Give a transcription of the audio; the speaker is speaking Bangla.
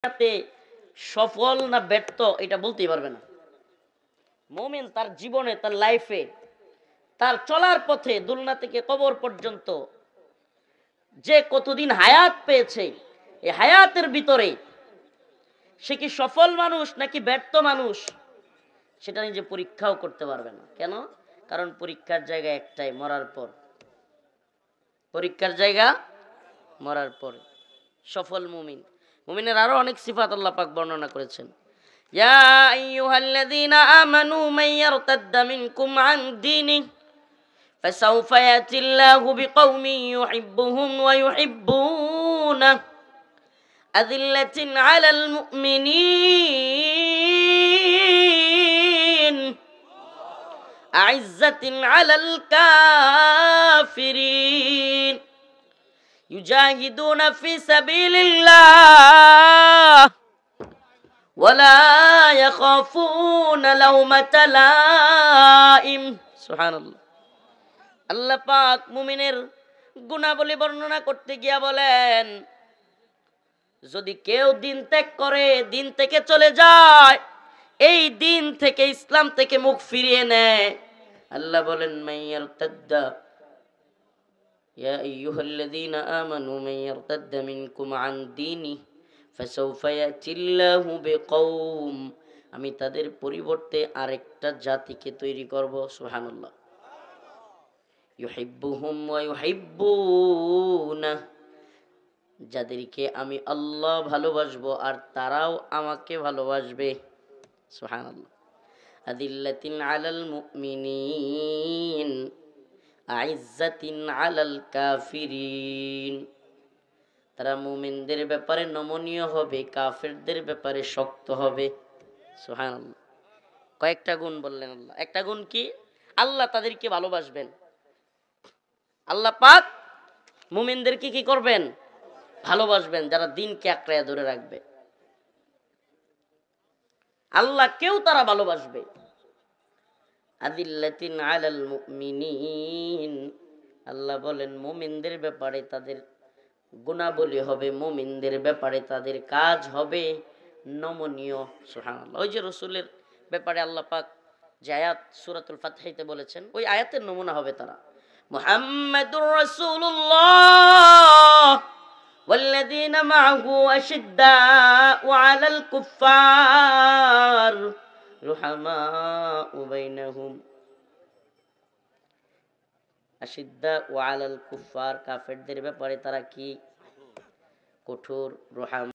দুনিয়াতে সফল না ব্যর্থ এটা বলতেই পারবে না। মুমিন তার জীবনে, তার লাইফে, তার চলার পথে দুনিয়া থেকে কবর পর্যন্ত যে কতদিন হায়াত পেয়েছে, এই হায়াতের ভিতরে সে কি সফল মানুষ নাকি ব্যর্থ মানুষ সেটা নিজে পরীক্ষাও করতে পারবে না। কেন? কারণ পরীক্ষার জায়গা একটাই, মরার পর। পরীক্ষার জায়গা মরার পর। সফল মুমিন, মুমিনের আরো অনেক সিফাত আল্লাহ পাক বর্ণনা করেছেন। ইয়া আইয়ুহাল্লাযীনা আমানু মান ইয়ারতাদ্দা মিনকুম আন দীনিহি ফাসাউফা ইয়াতিল্লাহু বিকওমিন ইউহিব্বুহুম ওয়া ইউহিব্বুনাহু আযিল্লাতিন আলাল মুমিনিন আ'ইজ্জাতিন আলাল কাফিরিন يجاهدون في سبيل الله ولا يخافون لومة لائم سبحان الله। আল্লাহ পাক মুমিনের গুণাবলী বর্ণনা করতে গিয়া বলেন, যদি কেউ দিন ত্যাগ করে, দিন থেকে চলে যায়, এই দিন থেকে, ইসলাম থেকে মুখ ফিরিয়ে নেয়, আল্লাহ বলেন মাইয়ারতাদ্দা ইয়া আইয়ুহাল্লাযীনা আমানু মান ইয়ারতাদ্দা মিনকুম আন দীনিহি ফাসাউফা ইয়াতিল্লাহু বিকওম, আমি তাদের পরিবর্তে আরেকটা জাতিকে তৈরি করব। সুবহানাল্লাহ। ইউহিব্বুহুম ওয়া ইউহিব্বুনাহু, যাদেরকে আমি আল্লাহ ভালোবাসবো আর তারাও আমাকে ভালোবাসবে। সুবহানাল্লাহ। আযিল্লাতিন আলাল মুমিনিন আ'ইজ্জাতিন আলাল কাফিরিন, তারা মুমিনদের ব্যাপারে নমনীয় হবে, কাফেরদের ব্যাপারে শক্ত হবে। সুবহানাল্লাহ। কয়েকটা গুণ বললেন আল্লাহ। একটা গুণ কি? আল্লাহ তাদেরকে ভালোবাসবেন। আল্লাহ পাক মুমিনদেরকে কি করবেন? ভালোবাসবেন, যারা দ্বীনকে আঁকড়ায় ধরে রাখবে। আল্লাহকেও তারা ভালোবাসবে। আযিল্লাতিন আলাল মুমিনিন, আল্লাহ বলেন মুমিনদের ব্যাপারে তাদের গুণাবলী হবে, মুমিনদের ব্যাপারে তাদের কাজ হবে নমনীয়। সুবহানাল্লাহ। ওই যে রাসূলের ব্যাপারে আল্লাহ পাক যে আয়াত সূরাতুল ফাতহিতে বলেছেন, ওই আয়াতের নমুনা হবে তারা। মুহাম্মাদুর রাসূলুল্লাহ ওয়াল্লাযীনা মা'আহু আশিদ্দাউ আলাল কুফফার রুহামাউ বাইনাহুম। আশিদ্দাউ আলাল কুফফার, কাফেরদের ব্যাপারে তারা কি? কঠোর। রুহামা